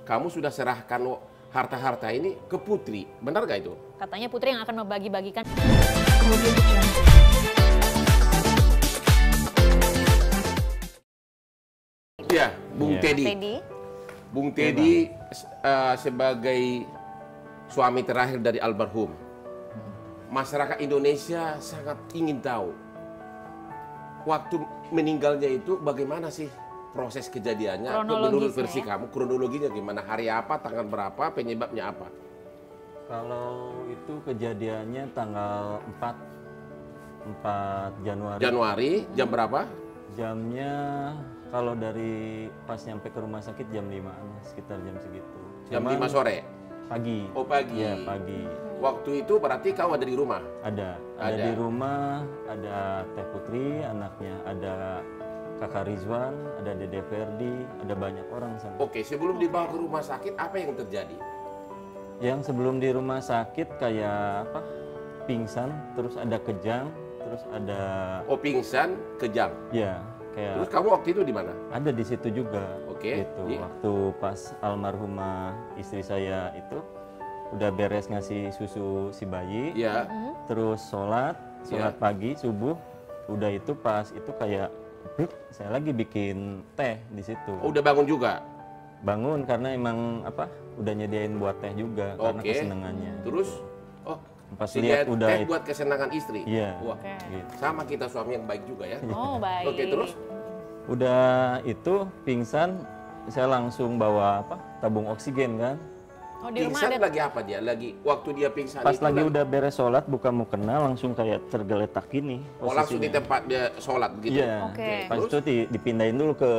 kamu sudah serahkan harta-harta ini ke Putri. Benar gak itu? Katanya Putri yang akan membagi-bagikan. Ya, Bung Teddy. Bung Teddy sebagai suami terakhir dari almarhum. Masyarakat Indonesia sangat ingin tahu waktu meninggalnya itu bagaimana sih proses kejadiannya, menurut versi kamu, kronologinya gimana, hari apa, tanggal berapa, penyebabnya apa? Kalau itu kejadiannya tanggal 4 Januari. Januari, jam berapa? Jamnya kalau dari pas nyampe ke rumah sakit jam 5-an, sekitar jam segitu. Jam 5 sore? Pagi. Oh pagi? Iya pagi. Waktu itu berarti kau ada di rumah? Ada di rumah, ada Teh Putri, anaknya, ada Kakak Rizwan, ada Dede Ferdi, ada banyak orang sana. Oke, sebelum dibawa ke rumah sakit, apa yang terjadi? Yang sebelum di rumah sakit kayak apa? Pingsan, terus ada kejang, terus ada... Oh pingsan, kejang? Ya, kayak... Terus kamu waktu itu di mana? Ada di situ juga. Oke. Gitu. Waktu pas almarhumah istri saya itu udah beres ngasih susu si bayi, ya. Terus sholat pagi subuh, udah itu pas itu kayak saya lagi bikin teh di situ. Oh, udah bangun juga? Bangun karena emang apa udah nyediain buat teh juga karena kesenangannya. Terus pas lihat udah teh buat kesenangan istri. Iya. Wah, gitu. Sama kita suami yang baik juga ya. Oh baik. Oke, terus? Udah itu pingsan, saya langsung bawa apa tabung oksigen kan. Oh, di rumah pingsan ada... lagi apa dia? Lagi waktu dia pingsan pas itu lagi udah beres sholat buka mukena langsung kayak tergeletak gini. Oh langsung di tempat dia sholat gitu? Iya. Pas itu dipindahin dulu ke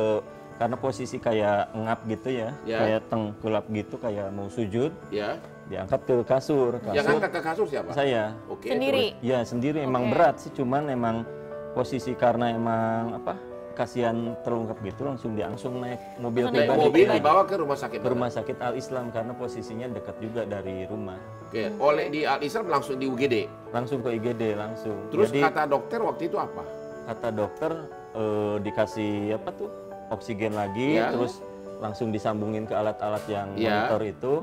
karena posisi kayak ngap gitu ya, kayak tengkulap gitu kayak mau sujud. Ya. Diangkat ke kasur. Yang angkat ke kasur siapa? Saya. Oke. Sendiri? Iya sendiri. Emang berat sih, cuman emang posisi karena emang apa? Kasihan terungkap gitu langsung naik mobil pribadi. Mobil dibawa ke rumah sakit. Ke rumah sakit Al Islam karena posisinya dekat juga dari rumah. Oke. Oleh di Al Islam langsung di UGD. Langsung ke IGD langsung. Terus jadi, kata dokter waktu itu apa? Kata dokter dikasih apa tuh oksigen lagi, terus langsung disambungin ke alat-alat yang monitor itu.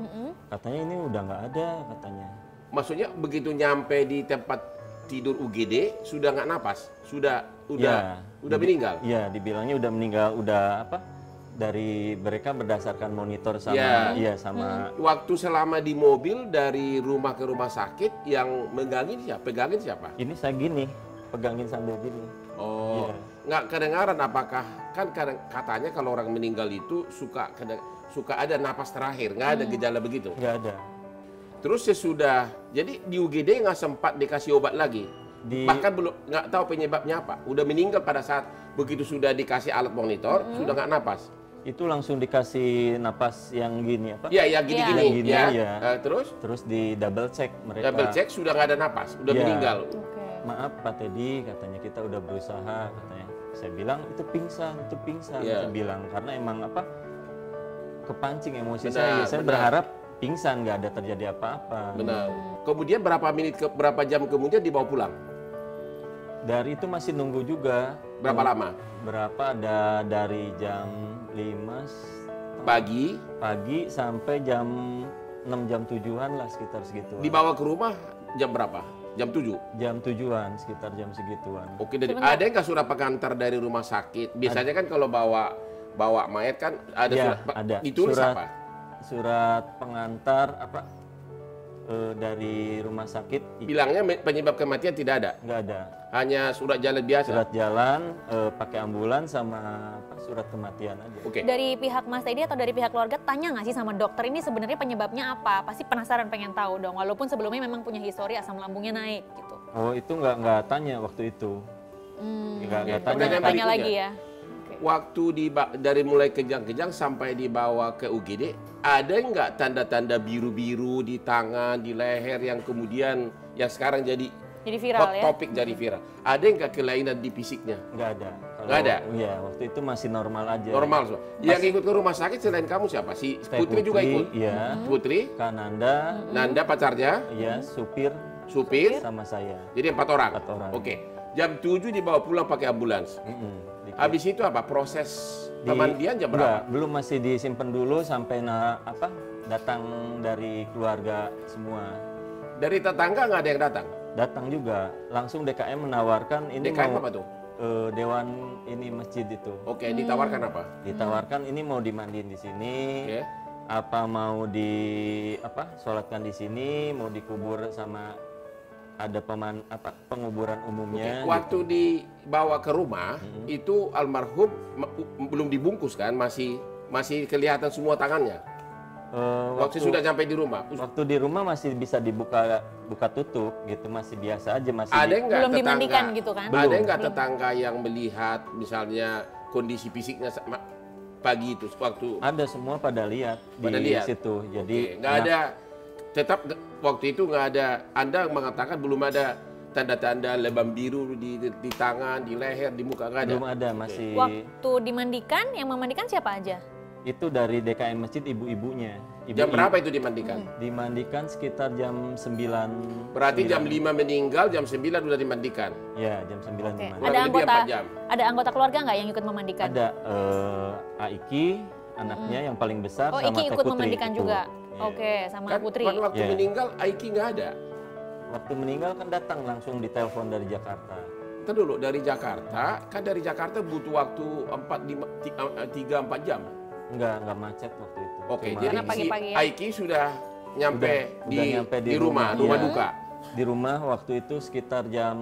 Katanya ini udah nggak ada katanya. Maksudnya begitu nyampe di tempat tidur UGD sudah nggak napas, udah meninggal. Iya, dibilangnya udah meninggal, udah apa? Dari mereka berdasarkan monitor sama sama. Waktu selama di mobil dari rumah ke rumah sakit yang pegangin siapa? Ini saya gini, pegangin sambil gini. Oh, nggak kedengaran apakah kan katanya kalau orang meninggal itu suka ada napas terakhir, nggak ada gejala begitu? Nggak ada. Terus sesudah, jadi di UGD nggak sempat dikasih obat lagi? Bahkan belum, nggak tahu penyebabnya apa? Udah meninggal pada saat begitu sudah dikasih alat monitor, sudah nggak napas? Itu langsung dikasih napas yang gini apa? Iya, ya gini-gini. Terus? Terus di double check mereka. Double check sudah nggak ada napas, udah meninggal. Maaf Pak Teddy, katanya kita udah berusaha, katanya. Saya bilang itu pingsan. Saya bilang karena emang apa? Kepancing emosi saya berharap pingsan, nggak ada terjadi apa-apa. Benar. Kemudian berapa jam kemudian dibawa pulang? Dari itu masih nunggu juga. Berapa lama? Berapa ada dari jam 5 pagi sampai jam 6 jam 7-an lah sekitar segitu. Dibawa ke rumah jam berapa? Jam 7? Jam 7-an, sekitar jam segituan. Oke, ada nggak surat pengantar dari rumah sakit? Biasanya kan kalau bawa mayat kan ada surat. Ada. Ditulis apa? Surat pengantar apa dari rumah sakit. Bilangnya penyebab kematian tidak ada? Nggak ada. Hanya surat jalan biasa? Surat jalan, pakai ambulans sama surat kematian aja. Oke. Dari pihak Mas Teddy atau dari pihak keluarga tanya nggak sih sama dokter ini sebenarnya penyebabnya apa? Pasti penasaran pengen tahu dong, walaupun sebelumnya memang punya histori asam lambungnya naik gitu. Oh itu nggak tanya waktu itu. Nggak tanya lagi ya. Waktu dari mulai kejang-kejang sampai dibawa ke UGD, ada nggak tanda-tanda biru-biru di tangan, di leher yang kemudian yang sekarang jadi viral hot topic, jadi viral? Ada nggak kelainan di fisiknya? Nggak ada. Nggak ada? Iya, waktu itu masih normal aja. Normal semua. Yang ikut ke rumah sakit selain kamu siapa? Si Putri juga ikut? Iya. Putri? Kak Nanda. Nanda pacarnya? Iya, supir sama saya. Jadi 4 orang? 4 orang. Oke. Jam 7 dibawa pulang pakai ambulans. Habis itu apa? Proses pemandian jam berapa? Belum, masih disimpan dulu sampai datang dari keluarga semua. Dari tetangga nggak ada yang datang? Datang juga, langsung DKM menawarkan ini DKM mau apa tuh? Dewan ini masjid itu. Oke, ditawarkan apa? Ditawarkan ini mau dimandiin di sini. Oke. Apa mau sholatkan di sini, mau dikubur sama ada penguburan umumnya. Oke. Waktu gitu. dibawa ke rumah itu almarhum belum dibungkus kan, masih kelihatan semua tangannya. Waktu sudah sampai di rumah. Waktu di rumah masih bisa buka tutup gitu, masih biasa aja, masih. Ada nggak belum dimandikan gitu kan? Ada nggak tetangga yang melihat misalnya kondisi fisiknya pagi itu waktu? Ada, semua pada lihat di situ. Jadi nggak ada. Tetap waktu itu nggak ada, Anda mengatakan belum ada tanda-tanda lebam biru di tangan, di leher, di muka, nggak ada? Belum ada, masih. Waktu dimandikan, yang memandikan siapa aja? Itu dari DKM Masjid ibu-ibunya. Jam berapa itu dimandikan? Dimandikan sekitar jam 9. Berarti jam 5 meninggal, jam 9 udah dimandikan? Ya, jam 9 dimandikan. Ada anggota keluarga nggak yang ikut memandikan? Ada Aiki, anaknya yang paling besar, sama Iki ikut Putri, memandikan juga? Ya. Oke, sama Kan Putri. waktu meninggal Aiki nggak ada. Waktu meninggal kan datang langsung ditelepon dari Jakarta. Ntar dulu, dari Jakarta, kan dari Jakarta butuh waktu 3-4 jam. Enggak macet waktu itu. Oke, Cuma jadi si Aiki sudah nyampe di rumah duka. Di rumah waktu itu sekitar jam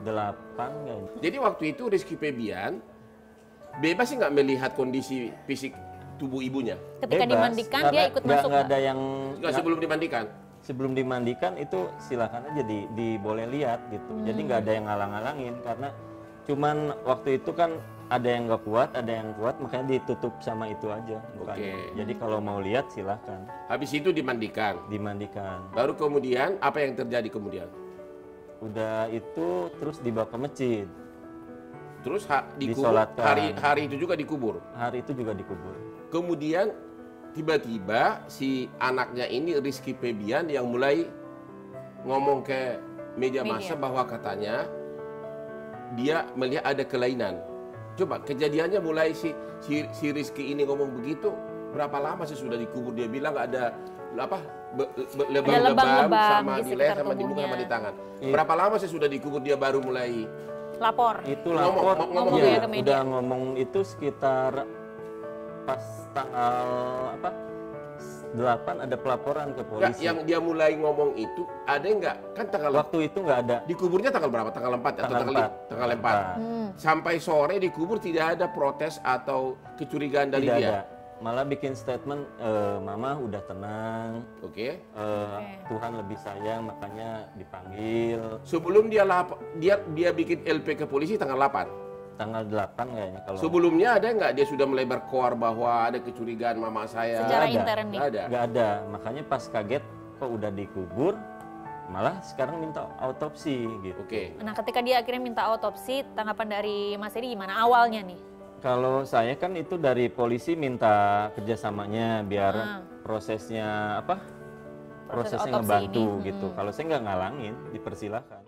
8 kayaknya. Jadi waktu itu Rizky Febian bebas sih nggak melihat kondisi fisik tubuh ibunya? Ketika dimandikan dia ikut masuk nggak ada yang sebelum dimandikan? Sebelum dimandikan itu silakan aja boleh lihat gitu. Jadi nggak ada yang ngalang-ngalangin, karena cuman waktu itu kan ada yang nggak kuat, ada yang kuat, makanya ditutup sama itu aja mukanya. Jadi kalau mau lihat silahkan. Habis itu dimandikan? Dimandikan. Baru kemudian apa yang terjadi kemudian? Udah itu terus dibawa ke masjid. Terus hari itu juga dikubur? Hari itu juga dikubur. Kemudian tiba-tiba si anaknya ini Rizky Febian yang mulai ngomong ke media massa bahwa katanya dia melihat ada kelainan. Coba kejadiannya mulai si Rizky ini ngomong begitu, berapa lama sih sudah dikubur? Dia bilang ada lebam-lebam sama di leher, sama di muka, sama di tangan. Berapa lama sih sudah dikubur dia baru mulai lapor? Itu lapor, ngomong ya, ke media. udah ngomong itu sekitar pas tanggal 8 ada pelaporan ke polisi. Nggak, yang dia mulai ngomong itu ada nggak? Kan waktu itu nggak ada. Dikuburnya tanggal berapa? Tanggal 4 atau tanggal 4? Sampai sore dikubur tidak ada protes atau kecurigaan dari tidak dia? Ada. Malah bikin statement, Mama udah tenang. Oke. Tuhan lebih sayang, makanya dipanggil. Sebelum dia bikin LP ke polisi tanggal 8? Tanggal 8 kayaknya. Kalau sebelumnya ada nggak dia sudah mulai berkoar bahwa ada kecurigaan mama saya? Secara intern nih? Nggak ada. Makanya pas kaget kok udah dikubur, malah sekarang minta autopsi gitu. Oke. Nah ketika dia akhirnya minta autopsi, tanggapan dari Mas Edi gimana awalnya nih? Kalau saya kan itu dari polisi minta kerjasamanya biar prosesnya prosesnya ngebantu gitu. Kalau saya nggak ngalangin, dipersilakan.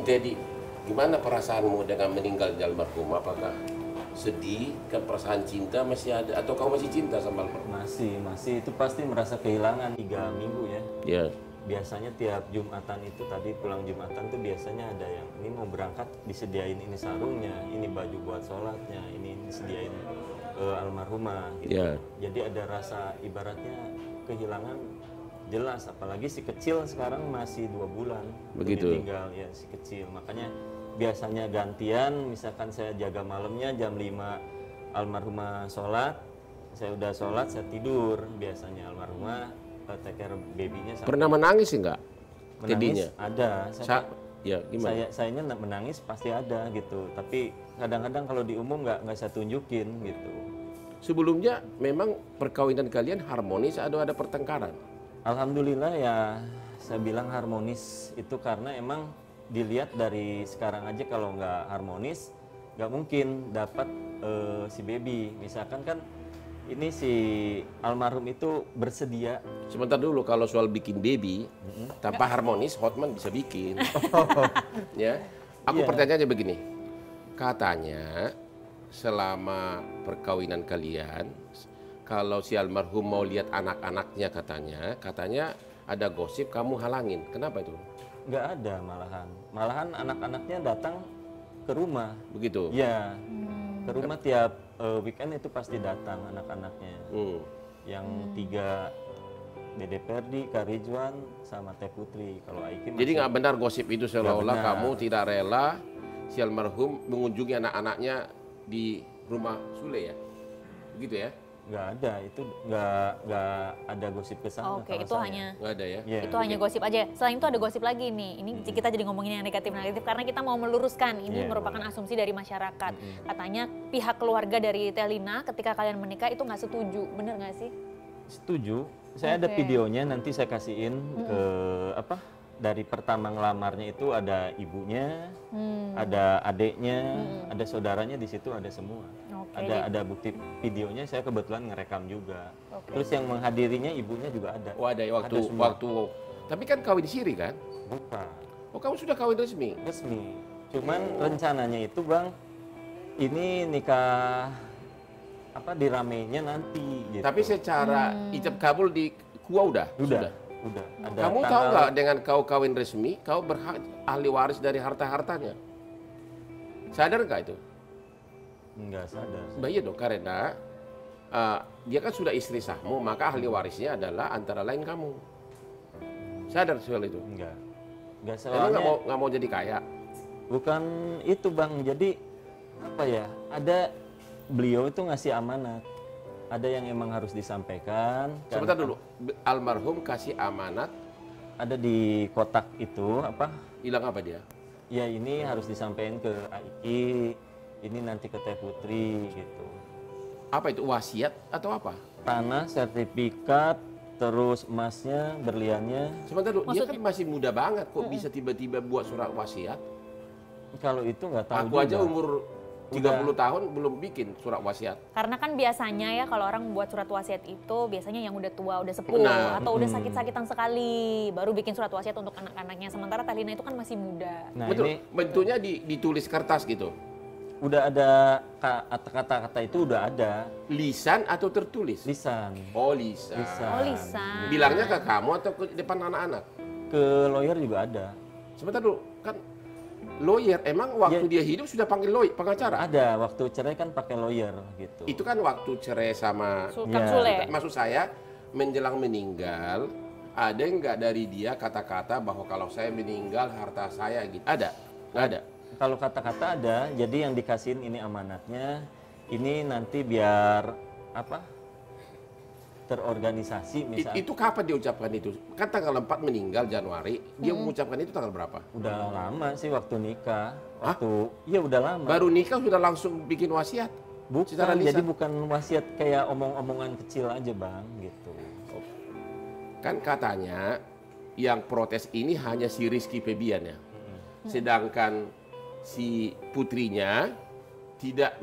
Jadi gimana perasaanmu dengan meninggal almarhum? Apakah sedih? Kan perasaan cinta masih ada? Atau kamu masih cinta sama almarhum? Masih. Itu pasti merasa kehilangan 3 minggu ya. Iya. Biasanya tiap Jumatan itu tadi pulang Jumatan tuh biasanya ada yang ini mau berangkat disediain ini sarungnya, ini baju buat sholatnya, ini disediain almarhumah gitu. Yeah. Jadi ada rasa ibaratnya kehilangan jelas, apalagi si kecil sekarang masih 2 bulan. Begitu. Tinggal ya si kecil, makanya biasanya gantian, misalkan saya jaga malamnya jam 5 almarhumah sholat, saya udah sholat saya tidur, biasanya almarhumah take care baby-nya. Pernah menangis enggak? Menangis ada. Ya, gimana? Sayanya menangis pasti ada gitu, tapi kadang-kadang kalau di umum nggak saya tunjukin gitu. Sebelumnya memang perkawinan kalian harmonis atau ada pertengkaran? Alhamdulillah ya, saya bilang harmonis itu karena emang dilihat dari sekarang aja kalau nggak harmonis nggak mungkin dapat si baby. Misalkan kan ini si almarhum itu bersedia. Sebentar dulu, kalau soal bikin baby tanpa harmonis Hotman bisa bikin. Ya, aku pertanyaannya begini, katanya selama perkawinan kalian, kalau si almarhum mau lihat anak-anaknya katanya ada gosip kamu halangin. Kenapa itu? Nggak ada malahan anak-anaknya datang ke rumah. Begitu? Iya, ke rumah tiap weekend itu pasti datang anak-anaknya. Yang 3 Dede Perdi, Kak Ridwan, sama Teh Putri. Kalau Aiki jadi nggak benar gosip itu seolah-olah kamu tidak rela si almarhum mengunjungi anak-anaknya di rumah Sule ya? Begitu ya? Nggak ada, itu nggak ada gosip ke sana. Oke, itu hanya nggak ada ya? Yeah. itu hanya gosip aja. Selain itu ada gosip lagi nih. Ini kita jadi ngomongin yang negatif-negatif karena kita mau meluruskan. Ini merupakan asumsi dari masyarakat. Katanya pihak keluarga dari Telina ketika kalian menikah itu nggak setuju. Bener nggak sih? Setuju. Saya ada videonya, nanti saya kasihin ke dari pertama ngelamarnya itu ada ibunya, ada adiknya, ada saudaranya, di situ ada semua. Ada bukti videonya, saya kebetulan ngerekam juga. Terus yang menghadirinya ibunya juga ada. Oh ada ya waktu. Tapi kan kawin siri kan? Bukan. Oh kamu sudah kawin resmi? Resmi. Cuman rencananya itu Bang, ini nikah diramainya nanti gitu. Tapi secara ijab kabul di KUA udah? Udah. Ada Kamu tahu nggak dengan kau kawin resmi, kau berhak ahli waris dari harta-hartanya? Sadar nggak itu? Enggak sadar. Iya dong, karena dia kan sudah istri sahmu, maka ahli warisnya adalah antara lain kamu. Sadar soal itu? Enggak Emang soalnya nggak mau jadi kaya? bukan itu Bang, jadi apa ya, ada beliau itu ngasih amanat, ada yang emang harus disampaikan. Sebentar dulu, almarhum kasih amanat. Ada di kotak itu Hilang apa dia? ya ini harus disampaikan ke Aiki, ini nanti ke Teh Putri gitu. Apa itu, wasiat atau apa? Tanah, sertifikat, terus emasnya, berliannya. Sebentar dulu, dia kan masih muda banget, kok bisa tiba-tiba buat surat wasiat? Kalau itu nggak tahu Aku juga. aja umur 30 tahun belum bikin surat wasiat. Karena kan biasanya ya kalau orang buat surat wasiat itu biasanya yang udah tua, udah sepuh, atau udah sakit-sakitan sekali, baru bikin surat wasiat untuk anak-anaknya. Sementara Telina itu kan masih muda. Nah, Betul, ini bentuknya ditulis kertas gitu. udah ada kata-kata itu udah ada. Lisan atau tertulis? Lisan. Oh lisan. Oh, lisan. Bilangnya ke kamu atau ke depan anak-anak? Ke lawyer juga ada. Sebentar dulu, kan lawyer emang waktu dia hidup sudah panggil lawyer, pengacara? Ada, waktu cerai kan pakai lawyer gitu. Itu kan waktu cerai sama Sultan Sule. maksud saya menjelang meninggal, ada nggak dari dia kata-kata bahwa kalau saya meninggal harta saya gitu? Ada? Nggak ada? Kalau kata-kata ada, jadi yang dikasihin ini amanatnya, ini nanti biar terorganisasi misalnya. Itu kapan dia ucapkan itu? Kan tanggal 4 meninggal Januari, dia mengucapkan itu tanggal berapa? Udah lama sih waktu nikah. Iya udah lama. Baru nikah sudah langsung bikin wasiat? Bukan, jadi bukan wasiat kayak omong-omongan kecil aja Bang gitu. Kan katanya yang protes ini hanya si Rizky Febian ya. Sedangkan si putrinya tidak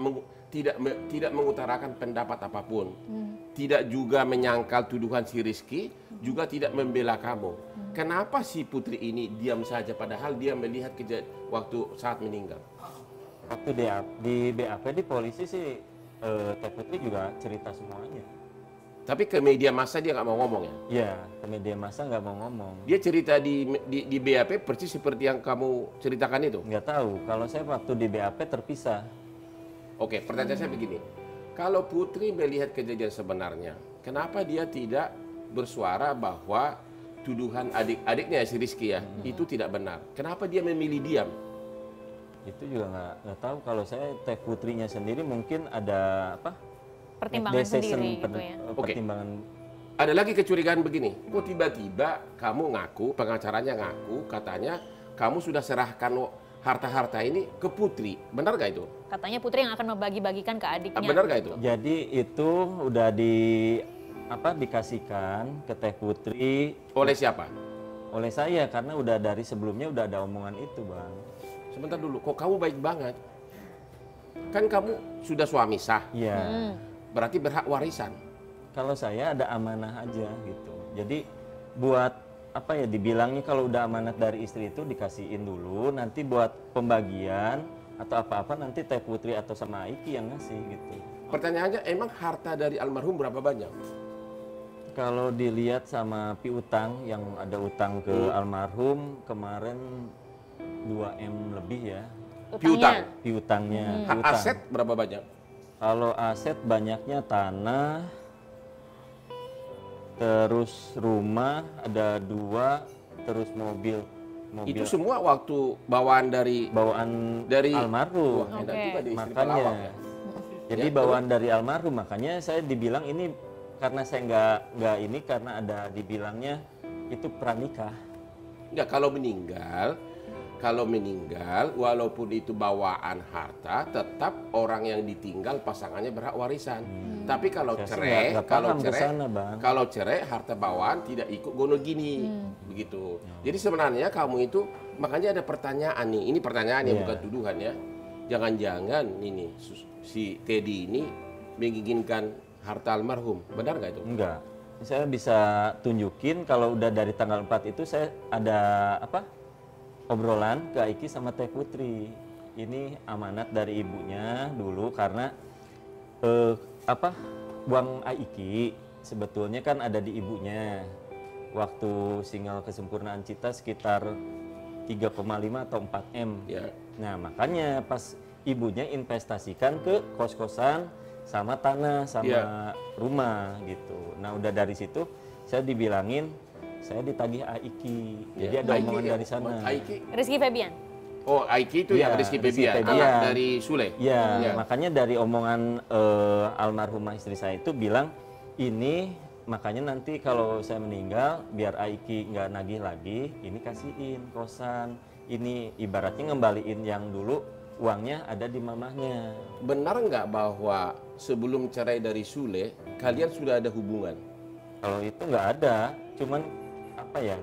mengutarakan pendapat apapun. Tidak juga menyangkal tuduhan si Rizky, juga tidak membela kamu. Kenapa si putri ini diam saja padahal dia melihat waktu saat meninggal? Waktu di BAP di polisi sih Teh Putri juga cerita semuanya. Tapi ke media massa dia nggak mau ngomong ya? Iya, ke media massa nggak mau ngomong. Dia cerita di BAP persis seperti yang kamu ceritakan itu? Nggak tahu, kalau saya waktu di BAP terpisah. Oke, pertanyaan saya begini. Kalau Putri melihat kejadian sebenarnya, kenapa dia tidak bersuara bahwa tuduhan adik-adiknya si Rizky ya, itu tidak benar? Kenapa dia memilih diam? Itu juga nggak tahu. Kalau saya Teh Putrinya sendiri mungkin ada Pertimbangan sendiri gitu ya. Pertimbangan. Ada lagi kecurigaan begini, kok tiba-tiba kamu ngaku, pengacaranya ngaku, katanya kamu sudah serahkan harta-harta ini ke Putri, benar gak itu? Katanya Putri yang akan membagi-bagikan ke adiknya. Benar gak itu? Jadi itu udah dikasihkan ke Teh Putri. Oleh siapa? Oleh saya, karena udah dari sebelumnya udah ada omongan itu Bang. Sebentar dulu, kok kamu baik banget? Kan kamu sudah suami sah. Iya. Berarti berhak warisan. Kalau saya ada amanah aja gitu. Jadi buat dibilangnya kalau udah amanat dari istri itu dikasihin dulu, nanti buat pembagian atau apa-apa nanti Teh Putri atau sama Aiki yang ngasih gitu. Pertanyaannya, emang harta dari almarhum berapa banyak? Kalau dilihat sama piutang yang ada utang ke almarhum kemarin 2 M lebih ya. Piutang? Piutangnya. Hak aset berapa banyak? Kalau aset banyaknya tanah, terus rumah ada 2, terus mobil. Itu semua waktu bawaan dari almarhum. Wah, enak juga di istri Makanya, pelawak ya. jadi bawaan dari almarhum, makanya saya dibilang ini karena saya nggak ini karena ada dibilangnya itu pranikah. Enggak, kalau meninggal walaupun itu bawaan harta, tetap orang yang ditinggal pasangannya berhak warisan. Tapi kalau cerai, kalau cerai harta bawaan tidak ikut gono gini, begitu. Jadi sebenarnya kamu itu, makanya ada pertanyaan nih, ini pertanyaan yang bukan tuduhan ya. Jangan-jangan ini si Teddy ini menginginkan harta almarhum, benar nggak itu? Enggak. Saya bisa tunjukin kalau udah dari tanggal 4 itu saya ada obrolan ke Aiki sama Teh Putri. Ini amanat dari ibunya dulu karena buang Aiki sebetulnya kan ada di ibunya. Waktu single kesempurnaan cita sekitar 3,5 atau 4 M. Ya. Nah makanya pas ibunya investasikan ke kos-kosan sama tanah sama rumah gitu. Nah udah dari situ saya dibilangin saya ditagih Aiki. Jadi ada omongan dari sana. Aiki. Rizky Febian. Oh, Aiki itu yang Rizky Febian, anak dari Sule. Ya, makanya dari omongan almarhumah istri saya itu bilang ini makanya nanti kalau saya meninggal biar Aiki nggak nagih lagi, ini kasihin kosan. Ini ibaratnya ngembaliin yang dulu uangnya ada di mamahnya. Benar nggak bahwa sebelum cerai dari Sule kalian sudah ada hubungan? Kalau itu nggak ada, cuman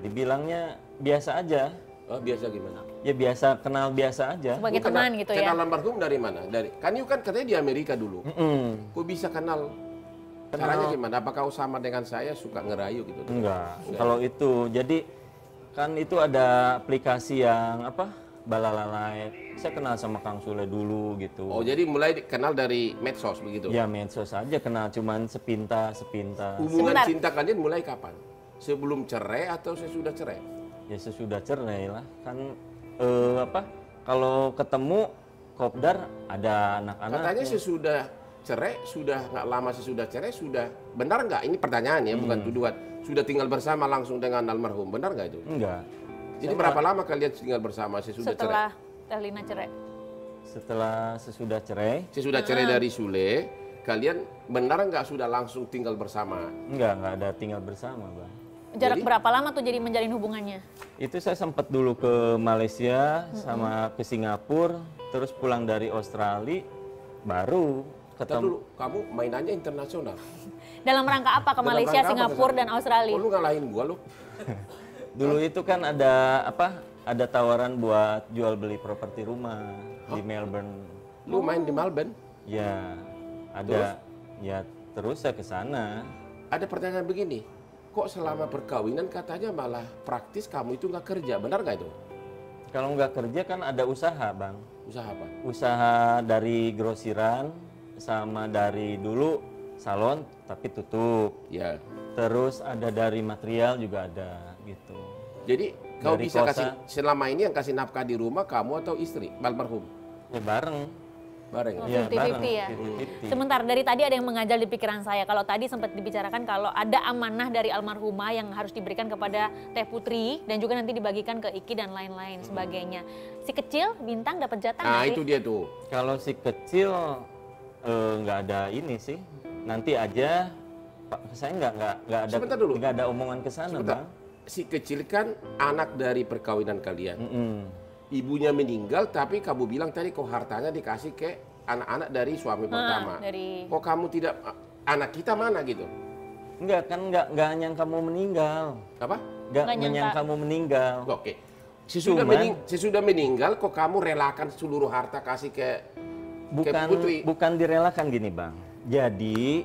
dibilangnya biasa aja. Oh, biasa gimana? Ya biasa, kenal biasa aja. Sebagai teman gitu ya. Kenal almarhum dari mana? Kan you kan katanya di Amerika dulu. Kok bisa kenal? Caranya gimana? Apakah sama dengan saya suka ngerayu gitu? Enggak. Kalau itu, jadi kan itu ada aplikasi yang Balalalai. Saya kenal sama Kang Sule dulu gitu. Oh, jadi mulai kenal dari medsos begitu? Ya medsos aja kenal, cuman sepintas. Hubungan cinta kalian mulai kapan? Sebelum cerai atau sesudah cerai? Ya sesudah cerai lah. Kan kalau ketemu kopdar ada anak-anak. Katanya sesudah cerai, sudah nggak lama sesudah cerai, sudah benar nggak? Ini pertanyaan ya, bukan tuduhan. Sudah tinggal bersama langsung dengan almarhum, benar nggak itu? Enggak. Jadi berapa lama kalian tinggal bersama sesudah cerai? Setelah Telina cerai. Setelah sesudah cerai. Sesudah cerai dari Sule, kalian benar nggak sudah langsung tinggal bersama? Nggak ada tinggal bersama, Bang. Jarak berapa lama tuh jadi menjalin hubungannya? Itu saya sempat dulu ke Malaysia sama ke Singapura, terus pulang dari Australia, baru ketemu. Dulu, kamu mainannya internasional. Dalam rangka apa ke Malaysia, Singapura, dan Australia? Oh, lu ngalahin gua lu. Dulu itu kan ada tawaran buat jual beli properti rumah di Melbourne. Lu main di Melbourne? Ya, ada. Ya, terus saya ke sana. Ada pertanyaan begini, kok selama perkawinan katanya malah praktis kamu itu nggak kerja, benar nggak itu? Kalau nggak kerja kan ada usaha, Bang. Usaha apa? Usaha dari grosiran sama dari dulu salon tapi tutup. Ya. Terus ada dari material juga ada gitu. Jadi kau dari bisa kosa, kasih selama ini yang kasih nafkah di rumah kamu atau istri almarhum? Ya bareng. Bareng. Ya, 50-50 ya. 50-50. Sebentar, dari tadi ada yang mengajal di pikiran saya. Kalau tadi sempat dibicarakan kalau ada amanah dari almarhumah yang harus diberikan kepada Teh Putri dan juga nanti dibagikan ke Iki dan lain-lain sebagainya. Si kecil Bintang dapat jatah nggak Nah, sih? itu dia tuh. Kalau si kecil nggak ada ini sih. Nanti aja Pak, saya nggak ada omongan ke sana, Bang. Si kecil kan anak dari perkawinan kalian. Ibunya meninggal, tapi kamu bilang tadi kok hartanya dikasih ke anak-anak dari suami pertama. Kok kamu tidak, anak kita mana gitu? Enggak, kan enggak nyangka kamu meninggal. Apa? Enggak menyangka kamu meninggal. Oke. Sesudah meninggal, kok kamu relakan seluruh harta kasih ke Putri? Bukan direlakan gini, Bang. Jadi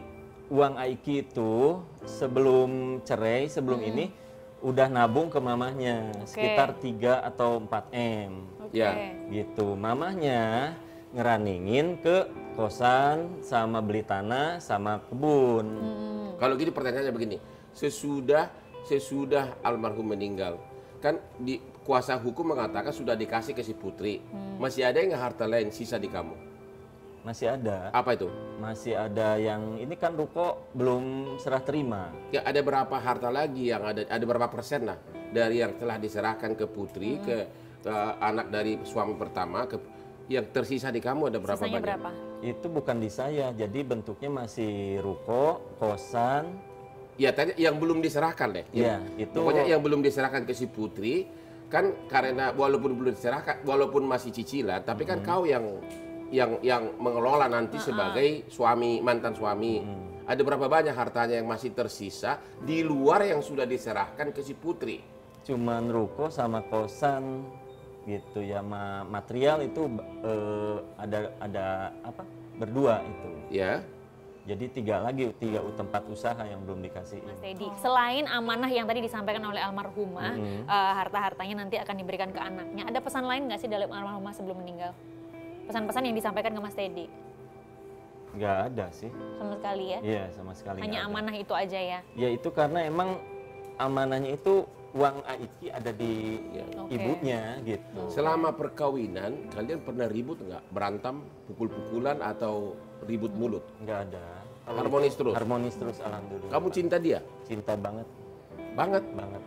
uang Aiki itu sebelum cerai, sebelum ini udah nabung ke mamahnya sekitar 3 atau 4 M. Ya. Gitu. Mamahnya ngeraningin ke kosan sama beli tanah sama kebun. Kalau gini pertanyaannya begini, sesudah almarhum meninggal, kan di kuasa hukum mengatakan sudah dikasih ke si putri, masih ada yang harta lain sisa di kamu? Masih ada. Apa itu? Masih ada yang ini kan ruko belum serah terima. Ya, ada berapa harta lagi yang ada berapa persen lah dari yang telah diserahkan ke putri, ke anak dari suami pertama, yang tersisa di kamu ada berapa Sisanya banyak? berapa? Itu bukan di saya, jadi bentuknya masih ruko, kosan. Ya tadi yang belum diserahkan deh. Iya, itu. Pokoknya yang belum diserahkan ke si putri, kan karena walaupun belum diserahkan, walaupun masih cicilan, tapi kan kau yang mengelola nanti sebagai suami, mantan suami. Ada berapa banyak hartanya yang masih tersisa di luar yang sudah diserahkan ke si putri? Cuman ruko sama kosan gitu ya, material itu ada apa? Berdua itu. Ya. Jadi 3 tempat usaha yang belum dikasih. Mas Teddy, selain amanah yang tadi disampaikan oleh almarhumah, harta-hartanya nanti akan diberikan ke anaknya. Ada pesan lain nggak sih dari almarhumah sebelum meninggal? Pesan-pesan yang disampaikan ke Mas Teddy? Nggak ada sih. Sama sekali ya? Iya, sama sekali. Hanya amanah itu aja ya? Ya itu karena emang amanahnya itu uang Aiki ada di ibunya gitu. Selama perkawinan, kalian pernah ribut nggak? Berantem, pukul-pukulan atau ribut mulut? Nggak ada. Harmonis terus? Harmonis terus, alhamdulillah. Kamu cinta dia? Cinta banget. Banget? Banget.